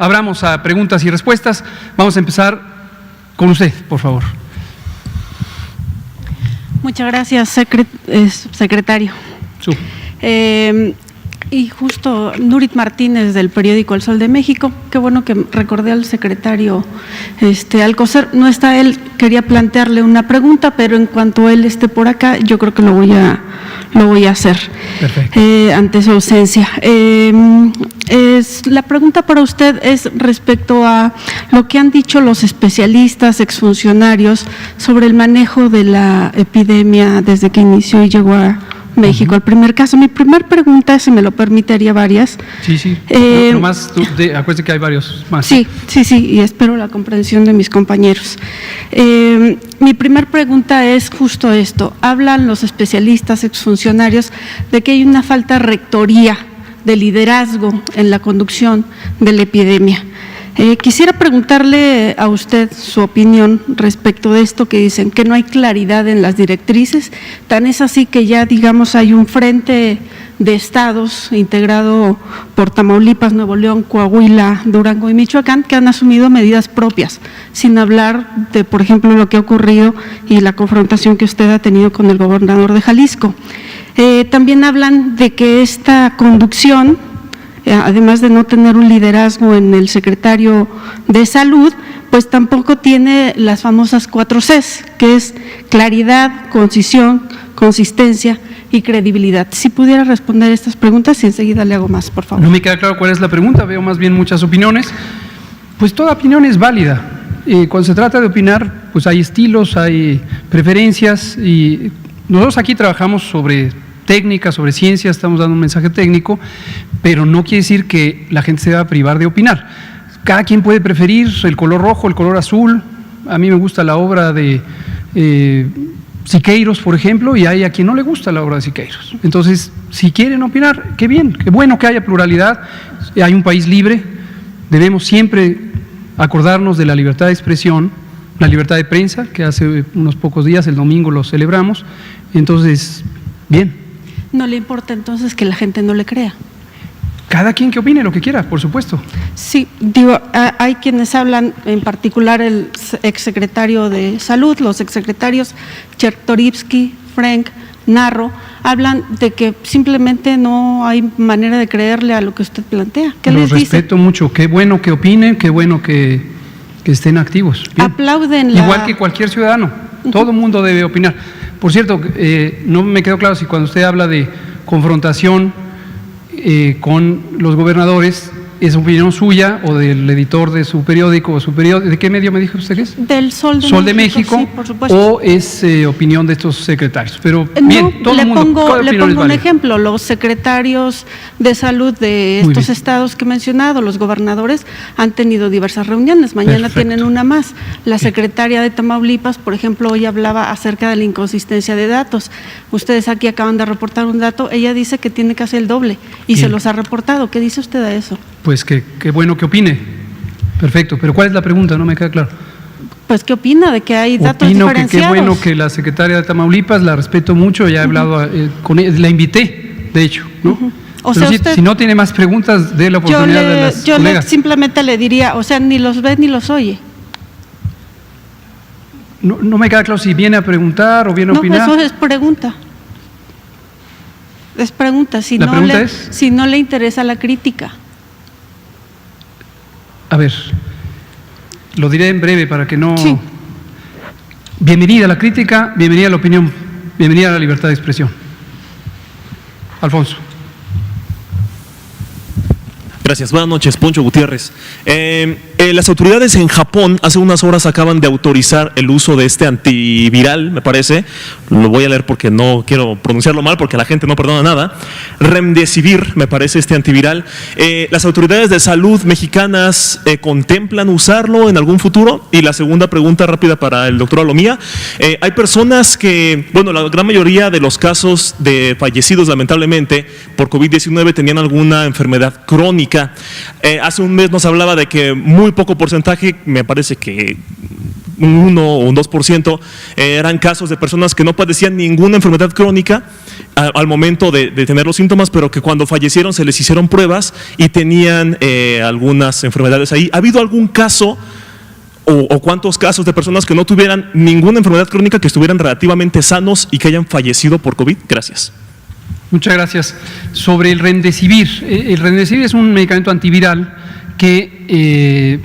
Abramos a preguntas y respuestas. Vamos a empezar con usted, por favor. Muchas gracias, secretario. Y justo Nurit Martínez del periódico El Sol de México. Qué bueno que recordé al secretario Alcocer. No está él, quería plantearle una pregunta, pero en cuanto él esté por acá, yo creo que lo voy a hacer. Perfecto. Ante su ausencia. La pregunta para usted es respecto a lo que han dicho los especialistas, exfuncionarios, sobre el manejo de la epidemia desde que inició y llegó a México, el primer caso. Mi primer pregunta, si me lo permite, haría varias. Sí. Nomás, acuérdate que hay varios más. Sí, y espero la comprensión de mis compañeros. Mi primer pregunta es justo esto. Hablan los especialistas, exfuncionarios, de que hay una falta de rectoría, de liderazgo en la conducción de la epidemia. Quisiera preguntarle a usted su opinión respecto de esto que dicen, que no hay claridad en las directrices. Tan es así que ya, digamos, hay un frente de estados integrado por Tamaulipas, Nuevo León, Coahuila, Durango y Michoacán, que han asumido medidas propias, sin hablar de, por ejemplo, lo que ha ocurrido y la confrontación que usted ha tenido con el gobernador de Jalisco. También hablan de que esta conducción, además de no tener un liderazgo en el secretario de Salud, pues tampoco tiene las famosas 4 Cs, que es claridad, concisión, consistencia y credibilidad. Si pudiera responder estas preguntas y enseguida le hago más, por favor. No me queda claro cuál es la pregunta, veo más bien muchas opiniones. Pues toda opinión es válida. Cuando se trata de opinar, pues hay estilos, hay preferencias y nosotros aquí trabajamos sobre técnica, sobre ciencia, estamos dando un mensaje técnico, pero no quiere decir que la gente se va a privar de opinar. Cada quien puede preferir el color rojo, el color azul. A mí me gusta la obra de Siqueiros, por ejemplo, y hay a quien no le gusta la obra de Siqueiros. Entonces, si quieren opinar, qué bien, qué bueno que haya pluralidad. Hay un país libre, debemos siempre acordarnos de la libertad de expresión, la libertad de prensa, que hace unos pocos días, el domingo, lo celebramos. Entonces, bien. ¿No le importa entonces que la gente no le crea? Cada quien que opine lo que quiera, por supuesto. Sí, digo, hay quienes hablan, en particular el exsecretario de Salud, los exsecretarios Chertorivsky, Frank, Narro, hablan de que simplemente no hay manera de creerle a lo que usted plantea. ¿Qué les dice? Los respeto mucho, qué bueno que opinen, qué bueno que estén activos. Bien. Aplauden igual que cualquier ciudadano, todo el mundo debe opinar. Por cierto, no me quedó claro si cuando usted habla de confrontación con los gobernadores, ¿es opinión suya o del editor de su periódico o su periódico? ¿De qué medio me dijo usted que es? Del Sol de México. Sí, por supuesto. ¿O es opinión de estos secretarios? Pero bien, no, todo el mundo. Le pongo un ejemplo. Los secretarios de salud de estos estados que he mencionado, los gobernadores, han tenido diversas reuniones. Mañana tienen una más. La secretaria de Tamaulipas, por ejemplo, hoy hablaba acerca de la inconsistencia de datos. Ustedes aquí acaban de reportar un dato. Ella dice que tiene que hacer el doble y se los ha reportado. ¿Qué dice usted a eso? Pues qué bueno que opine. Perfecto, pero ¿cuál es la pregunta? No me queda claro. Pues, ¿qué opina de que hay datos diferenciados? Opino que qué bueno que la secretaria de Tamaulipas, la respeto mucho, ya he hablado con ella, la invité, de hecho, ¿no? O sea, si no tiene más preguntas, dé la oportunidad de las colegas. Yo simplemente le diría, o sea, ni los ve ni los oye. No me queda claro si viene a preguntar o viene a opinar. No, eso es pregunta. Es pregunta, si no le interesa la crítica. A ver, lo diré en breve para que no… Sí. Bienvenida a la crítica, bienvenida a la opinión, bienvenida a la libertad de expresión. Alfonso. Gracias. Buenas noches, Poncho Gutiérrez. Las autoridades en Japón hace unas horas acaban de autorizar el uso de este antiviral, me parece. Lo voy a leer porque no quiero pronunciarlo mal, porque la gente no perdona nada. Remdesivir, me parece, este antiviral. ¿Las autoridades de salud mexicanas contemplan usarlo en algún futuro? Y la segunda pregunta rápida para el doctor Alomía. Hay personas que, bueno, la gran mayoría de los casos de fallecidos, lamentablemente, por COVID-19 tenían alguna enfermedad crónica. Hace un mes nos hablaba de que muy poco porcentaje, me parece que un 1 o un 2%, eran casos de personas que no padecían ninguna enfermedad crónica al momento de tener los síntomas, pero que cuando fallecieron se les hicieron pruebas y tenían algunas enfermedades ahí. ¿Ha habido algún caso o cuántos casos de personas que no tuvieran ninguna enfermedad crónica, que estuvieran relativamente sanos y que hayan fallecido por COVID? Gracias. Muchas gracias. Sobre el Remdesivir. El Remdesivir es un medicamento antiviral que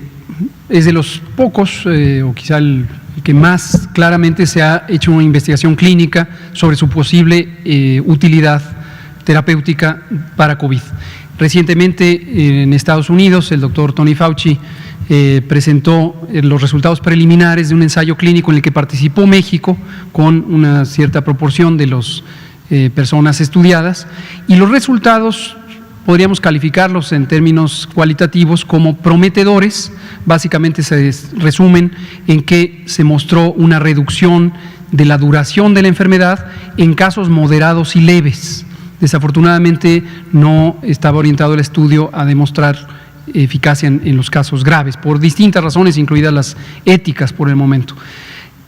es de los pocos, o quizá el que más claramente se ha hecho una investigación clínica sobre su posible utilidad terapéutica para COVID. Recientemente en Estados Unidos, el doctor Tony Fauci presentó los resultados preliminares de un ensayo clínico en el que participó México con una cierta proporción de las personas estudiadas, y los resultados podríamos calificarlos en términos cualitativos como prometedores. Básicamente se resumen en que se mostró una reducción de la duración de la enfermedad en casos moderados y leves. Desafortunadamente no estaba orientado el estudio a demostrar eficacia en los casos graves, por distintas razones, incluidas las éticas por el momento.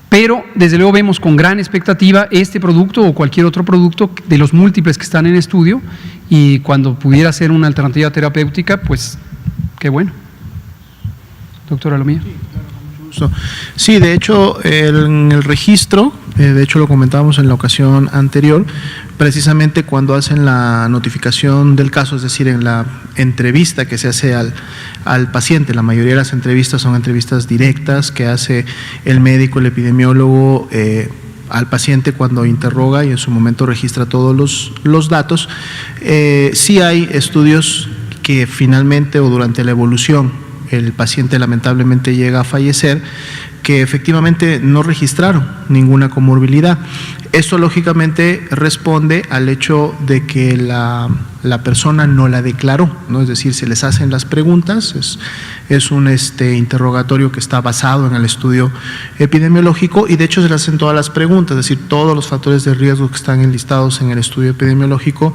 Pero desde luego vemos con gran expectativa este producto o cualquier otro producto de los múltiples que están en estudio, y cuando pudiera ser una alternativa terapéutica, pues qué bueno. Doctora Alomía. Sí, de hecho, en el registro, de hecho lo comentábamos en la ocasión anterior, precisamente cuando hacen la notificación del caso, es decir, en la entrevista que se hace al paciente, la mayoría de las entrevistas son entrevistas directas que hace el médico, el epidemiólogo, al paciente cuando interroga y en su momento registra todos los datos. Sí hay estudios que finalmente o durante la evolución el paciente lamentablemente llega a fallecer, que efectivamente no registraron ninguna comorbilidad. Esto lógicamente responde al hecho de que la persona no la declaró, ¿no? Es decir, se les hacen las preguntas, es un interrogatorio que está basado en el estudio epidemiológico, y de hecho se le hacen todas las preguntas, es decir, todos los factores de riesgo que están enlistados en el estudio epidemiológico,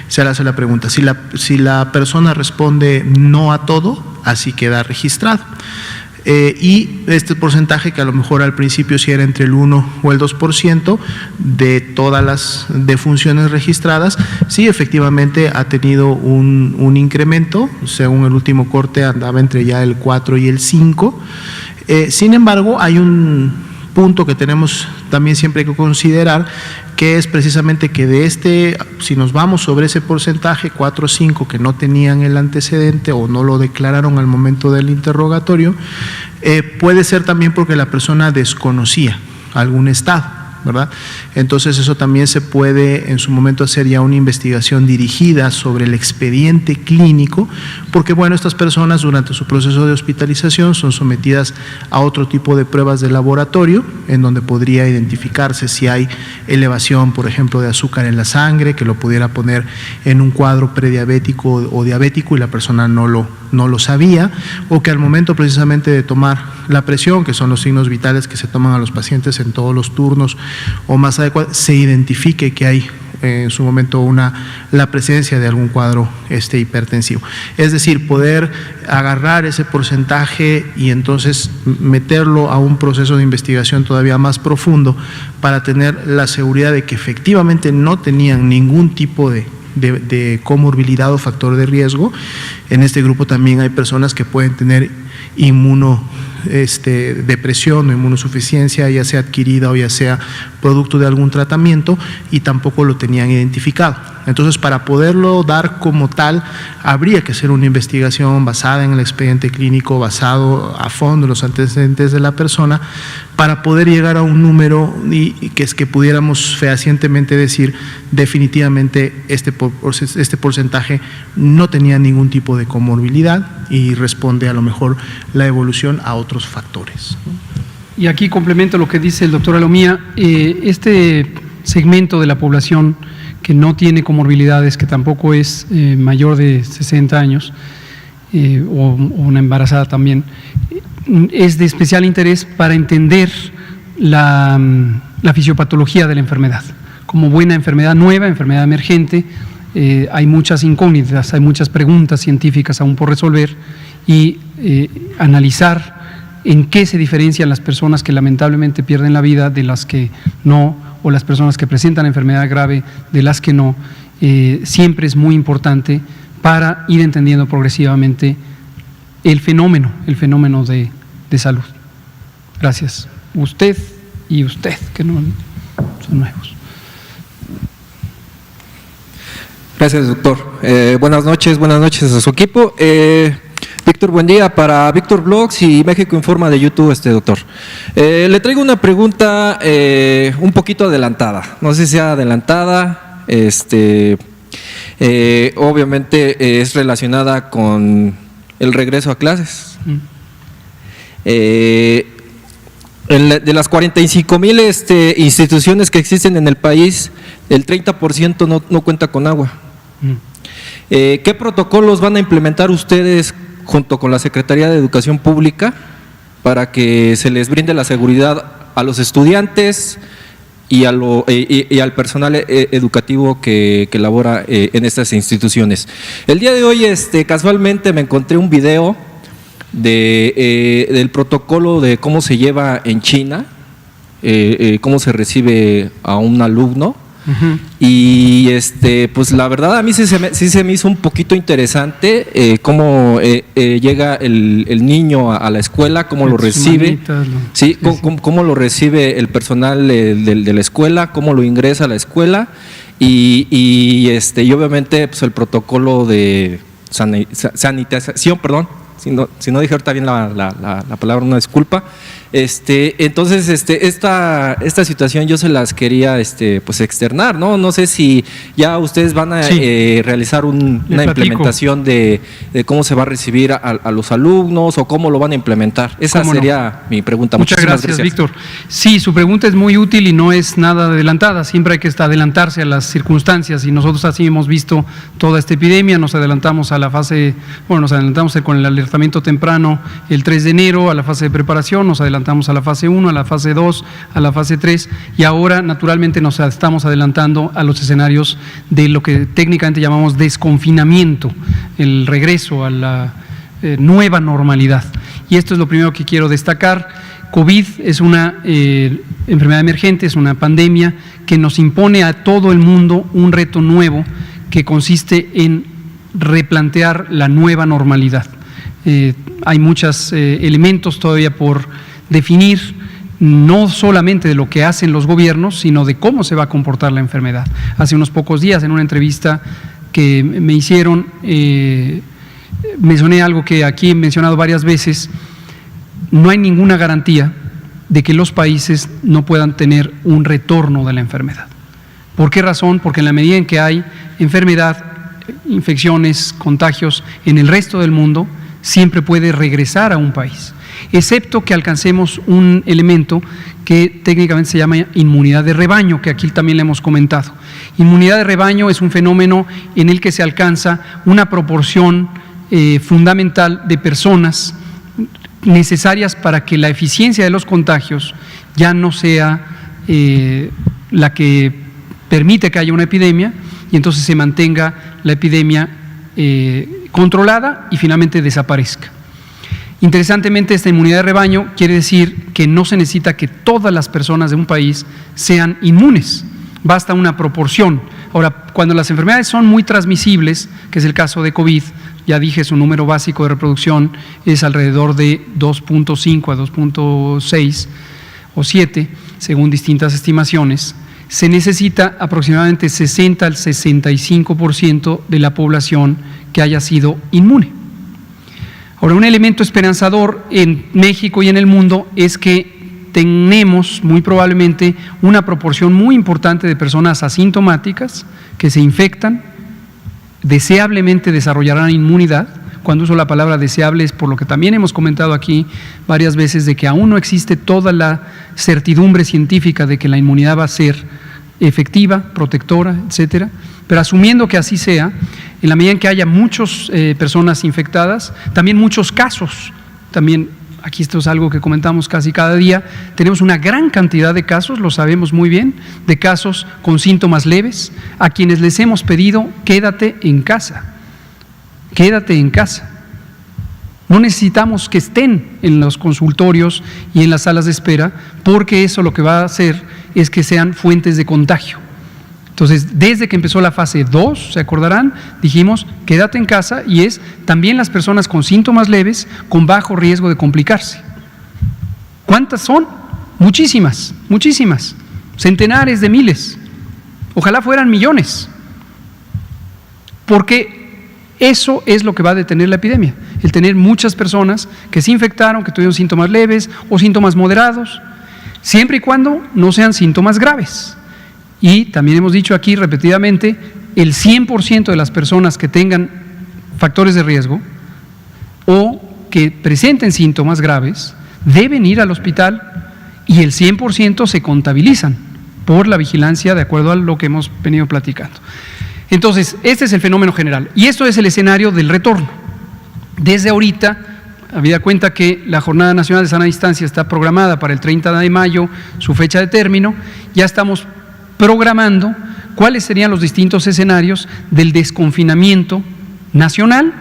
se le hace la pregunta. Si la persona responde no a todo, así queda registrado. Y este porcentaje, que a lo mejor al principio sí era entre el 1 o el 2% de todas las defunciones registradas, sí efectivamente ha tenido un incremento. Según el último corte andaba entre ya el 4 y el 5. Sin embargo, hay un punto que tenemos también siempre que considerar, que es precisamente que si nos vamos sobre ese porcentaje, 4 o 5 que no tenían el antecedente o no lo declararon al momento del interrogatorio, puede ser también porque la persona desconocía algún estado, ¿verdad? Entonces eso también se puede en su momento hacer ya una investigación dirigida sobre el expediente clínico, porque bueno, estas personas durante su proceso de hospitalización son sometidas a otro tipo de pruebas de laboratorio, en donde podría identificarse si hay elevación, por ejemplo, de azúcar en la sangre, que lo pudiera poner en un cuadro prediabético o diabético y la persona no lo sabía, o que al momento precisamente de tomar la presión, que son los signos vitales que se toman a los pacientes en todos los turnos o más adecuado, se identifique que hay en su momento la presencia de algún cuadro hipertensivo. Es decir, poder agarrar ese porcentaje y entonces meterlo a un proceso de investigación todavía más profundo para tener la seguridad de que efectivamente no tenían ningún tipo de comorbilidad o factor de riesgo. En este grupo también hay personas que pueden tener depresión o inmunosuficiencia, ya sea adquirida o ya sea producto de algún tratamiento, y tampoco lo tenían identificado. Entonces, para poderlo dar como tal, habría que hacer una investigación basada en el expediente clínico, basado a fondo en los antecedentes de la persona, para poder llegar a un número y que pudiéramos fehacientemente decir definitivamente este porcentaje no tenía ningún tipo de comorbilidad y responde a lo mejor la evolución a otros factores. Y aquí complemento lo que dice el doctor Alomía. Este segmento de la población que no tiene comorbilidades, que tampoco es mayor de 60 años o una embarazada también, es de especial interés para entender la fisiopatología de la enfermedad. Como buena enfermedad nueva, enfermedad emergente, hay muchas incógnitas, hay muchas preguntas científicas aún por resolver, y analizar en qué se diferencian las personas que lamentablemente pierden la vida de las que no, o las personas que presentan enfermedad grave de las que no, siempre es muy importante para ir entendiendo progresivamente el fenómeno de salud. Gracias. Usted y usted, que no son nuevos. Gracias, doctor. Buenas noches a su equipo. Víctor, buen día. Para Víctor Blogs y México Informa de YouTube, doctor. Le traigo una pregunta un poquito adelantada. No sé si sea adelantada. Obviamente es relacionada con el regreso a clases. De las 45,000 instituciones que existen en el país, el 30% no cuenta con agua. ¿Qué protocolos van a implementar ustedes junto con la Secretaría de Educación Pública para que se les brinde la seguridad a los estudiantes y al personal educativo que labora en estas instituciones? El día de hoy casualmente me encontré un video del protocolo de cómo se lleva en China, cómo se recibe a un alumno. Y pues la verdad a mí sí se me hizo un poquito interesante cómo llega el niño a la escuela, cómo lo recibe, cómo lo recibe el personal de la escuela, cómo lo ingresa a la escuela y obviamente pues el protocolo de sanitización, perdón. Si no dije ahorita bien la palabra, una disculpa. Entonces, esta situación yo se las quería pues externar, ¿no? No sé si ya ustedes van a realizar una implementación de cómo se va a recibir a los alumnos o cómo lo van a implementar. Esa sería mi pregunta. Muchas gracias, Víctor. Sí, su pregunta es muy útil y no es nada adelantada. Siempre hay que adelantarse a las circunstancias y nosotros así hemos visto toda esta epidemia. Nos adelantamos a la fase, nos adelantamos con el alertamiento temprano el 3 de enero, a la fase de preparación, nos adelantamos a la fase 1, a la fase 2, a la fase 3 y ahora naturalmente nos estamos adelantando a los escenarios de lo que técnicamente llamamos desconfinamiento, el regreso a la nueva normalidad. Y esto es lo primero que quiero destacar. COVID es una enfermedad emergente, es una pandemia que nos impone a todo el mundo un reto nuevo que consiste en replantear la nueva normalidad. Hay muchos elementos todavía por definir, no solamente de lo que hacen los gobiernos, sino de cómo se va a comportar la enfermedad. Hace unos pocos días, en una entrevista que me hicieron, mencioné algo que aquí he mencionado varias veces: no hay ninguna garantía de que los países no puedan tener un retorno de la enfermedad. ¿Por qué razón? Porque en la medida en que hay enfermedad, infecciones, contagios en el resto del mundo, siempre puede regresar a un país, excepto que alcancemos un elemento que técnicamente se llama inmunidad de rebaño, que aquí también le hemos comentado. Inmunidad de rebaño es un fenómeno en el que se alcanza una proporción fundamental de personas necesarias para que la eficiencia de los contagios ya no sea la que permite que haya una epidemia y entonces se mantenga la epidemia controlada y finalmente desaparezca. Interesantemente, esta inmunidad de rebaño quiere decir que no se necesita que todas las personas de un país sean inmunes, basta una proporción. Ahora, cuando las enfermedades son muy transmisibles, que es el caso de COVID, ya dije, su número básico de reproducción es alrededor de 2.5 a 2.6 o 7, según distintas estimaciones. Se necesita aproximadamente 60 al 65% de la población que haya sido inmune. Ahora, un elemento esperanzador en México y en el mundo es que tenemos muy probablemente una proporción muy importante de personas asintomáticas que se infectan, deseablemente desarrollarán inmunidad. Cuando uso la palabra deseable es por lo que también hemos comentado aquí varias veces, de que aún no existe toda la certidumbre científica de que la inmunidad va a ser efectiva, protectora, etcétera. Pero asumiendo que así sea, en la medida en que haya muchas personas infectadas, también muchos casos, también aquí esto es algo que comentamos casi cada día, tenemos una gran cantidad de casos, lo sabemos muy bien, de casos con síntomas leves, a quienes les hemos pedido quédate en casa, quédate en casa. No necesitamos que estén en los consultorios y en las salas de espera, porque eso lo que va a hacer es que sean fuentes de contagio. Entonces, desde que empezó la fase 2, se acordarán, dijimos, quédate en casa, y es también las personas con síntomas leves, con bajo riesgo de complicarse. ¿Cuántas son? Muchísimas, muchísimas, centenares de miles, ojalá fueran millones, porque eso es lo que va a detener la epidemia, el tener muchas personas que se infectaron, que tuvieron síntomas leves o síntomas moderados, siempre y cuando no sean síntomas graves. Y también hemos dicho aquí repetidamente, el 100% de las personas que tengan factores de riesgo o que presenten síntomas graves deben ir al hospital, y el 100% se contabilizan por la vigilancia, de acuerdo a lo que hemos venido platicando. Entonces, este es el fenómeno general, y esto es el escenario del retorno. Desde ahorita, habida cuenta que la Jornada Nacional de Sana Distancia está programada para el 30 de mayo, su fecha de término, ya estamos programando cuáles serían los distintos escenarios del desconfinamiento nacional,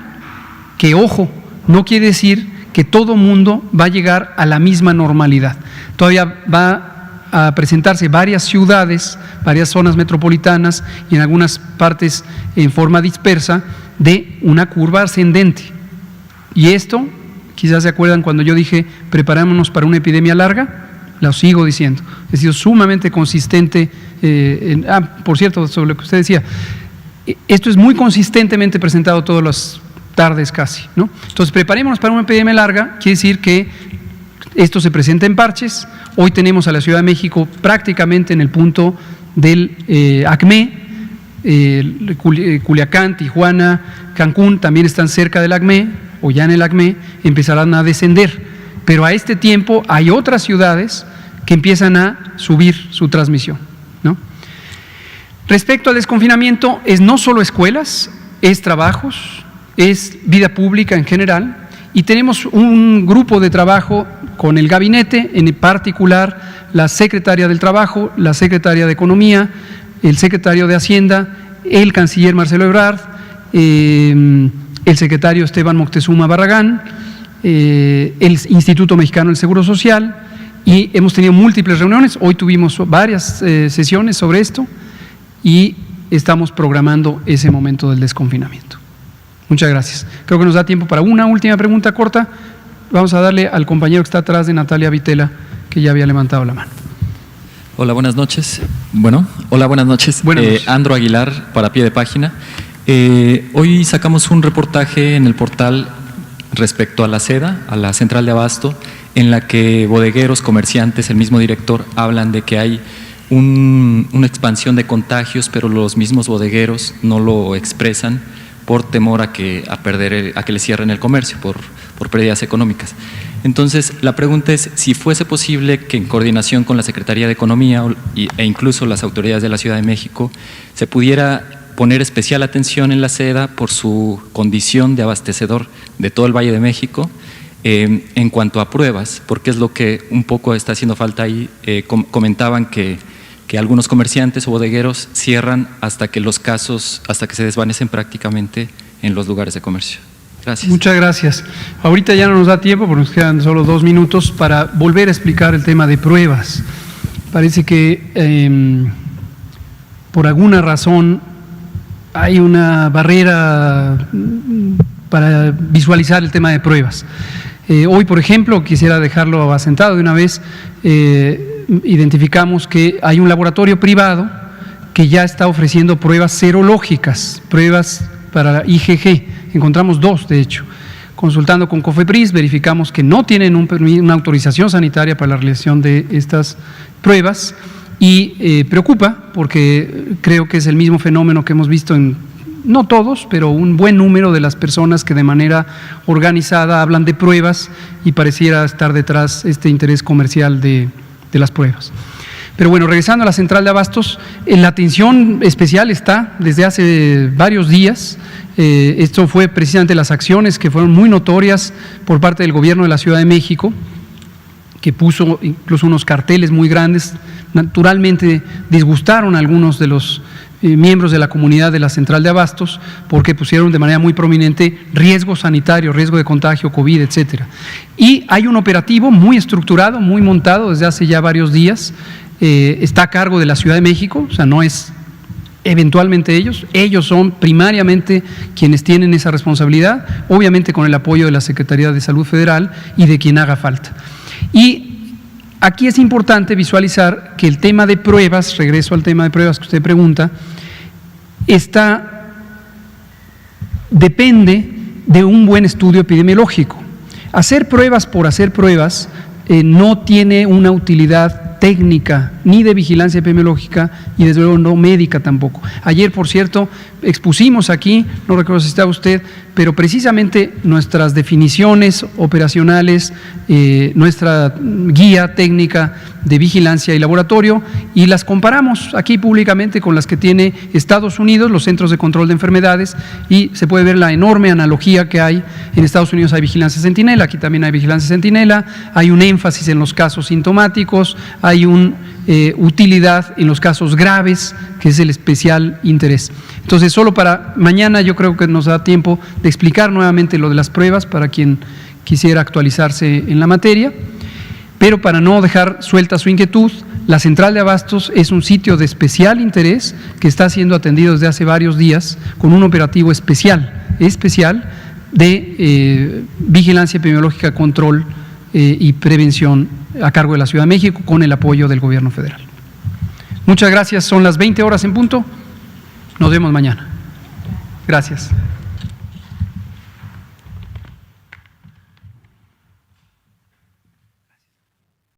que, ojo, no quiere decir que todo mundo va a llegar a la misma normalidad. Todavía va a presentarse varias ciudades, varias zonas metropolitanas y en algunas partes en forma dispersa de una curva ascendente. Y esto, quizás se acuerdan cuando yo dije preparémonos para una epidemia larga, lo sigo diciendo. He sido sumamente consistente. Por cierto, sobre lo que usted decía, esto es muy consistentemente presentado todas las tardes casi, ¿no? Entonces, preparémonos para una epidemia larga, quiere decir que esto se presenta en parches. Hoy tenemos a la Ciudad de México prácticamente en el punto del ACME, Culiacán, Tijuana, Cancún también están cerca del ACME, o ya en el ACME, empezarán a descender. Pero a este tiempo hay otras ciudades que empiezan a subir su transmisión, ¿no? Respecto al desconfinamiento, es no solo escuelas, es trabajos, es vida pública en general, y tenemos un grupo de trabajo con el gabinete, en particular la secretaria del Trabajo, la secretaria de Economía, el secretario de Hacienda, el canciller Marcelo Ebrard, el secretario Esteban Moctezuma Barragán, el Instituto Mexicano del Seguro Social, y hemos tenido múltiples reuniones. Hoy tuvimos varias sesiones sobre esto y estamos programando ese momento del desconfinamiento. Muchas gracias. Creo que nos da tiempo para una última pregunta corta. Vamos a darle al compañero que está atrás de Natalia Vitela, que ya había levantado la mano. Hola, buenas noches. Hola, buenas noches. Buenas noches. Andro Aguilar, para Pie de Página. Hoy sacamos un reportaje en el portal respecto a la SEDA, a la central de abasto, en la que bodegueros, comerciantes, el mismo director, hablan de que hay una expansión de contagios, pero los mismos bodegueros no lo expresan por temor a que les cierren el comercio, por pérdidas económicas. Entonces, la pregunta es si fuese posible que en coordinación con la Secretaría de Economía e incluso las autoridades de la Ciudad de México se pudiera poner especial atención en la SEDA por su condición de abastecedor de todo el Valle de México en cuanto a pruebas, porque es lo que un poco está haciendo falta ahí. Comentaban que algunos comerciantes o bodegueros cierran hasta que se desvanecen prácticamente en los lugares de comercio. Gracias. Muchas gracias. Ahorita ya no nos da tiempo porque nos quedan solo 2 minutos para volver a explicar el tema de pruebas. Parece que por alguna razón hay una barrera para visualizar el tema de pruebas. Hoy, por ejemplo, quisiera dejarlo asentado de una vez, identificamos que hay un laboratorio privado que ya está ofreciendo pruebas serológicas, pruebas para IgG. Encontramos 2, de hecho. Consultando con COFEPRIS, verificamos que no tienen una autorización sanitaria para la realización de estas pruebas y preocupa porque creo que es el mismo fenómeno que hemos visto en, no todos, pero un buen número de las personas que de manera organizada hablan de pruebas y pareciera estar detrás este interés comercial de las pruebas. Pero bueno, regresando a la central de abastos, la atención especial está desde hace varios días. Esto fue precisamente las acciones que fueron muy notorias por parte del gobierno de la Ciudad de México, que puso incluso unos carteles muy grandes. Naturalmente disgustaron a algunos de los miembros de la comunidad de la central de abastos, porque pusieron de manera muy prominente riesgo sanitario, riesgo de contagio, COVID, etcétera. Y hay un operativo muy estructurado, muy montado desde hace ya varios días, está a cargo de la Ciudad de México, o sea, no es eventualmente ellos son primariamente quienes tienen esa responsabilidad, obviamente con el apoyo de la Secretaría de Salud Federal y de quien haga falta. Y aquí es importante visualizar que el tema de pruebas, regreso al tema de pruebas que usted pregunta, depende de un buen estudio epidemiológico. Hacer pruebas por hacer pruebas no tiene una utilidad técnica, ni de vigilancia epidemiológica y desde luego no médica tampoco. Ayer, por cierto, expusimos aquí, no recuerdo si estaba usted, pero precisamente nuestras definiciones operacionales, nuestra guía técnica de vigilancia y laboratorio, y las comparamos aquí públicamente con las que tiene Estados Unidos, los Centros de Control de Enfermedades, y se puede ver la enorme analogía que hay. En Estados Unidos hay vigilancia centinela, aquí también hay vigilancia centinela, hay un énfasis en los casos sintomáticos, hay una utilidad en los casos graves, que es el especial interés. Entonces, solo para mañana yo creo que nos da tiempo de explicar nuevamente lo de las pruebas para quien quisiera actualizarse en la materia, pero para no dejar suelta su inquietud, la central de abastos es un sitio de especial interés que está siendo atendido desde hace varios días con un operativo especial de vigilancia epidemiológica, control y prevención a cargo de la Ciudad de México con el apoyo del Gobierno federal. Muchas gracias, son las 20 horas en punto, nos vemos mañana. Gracias.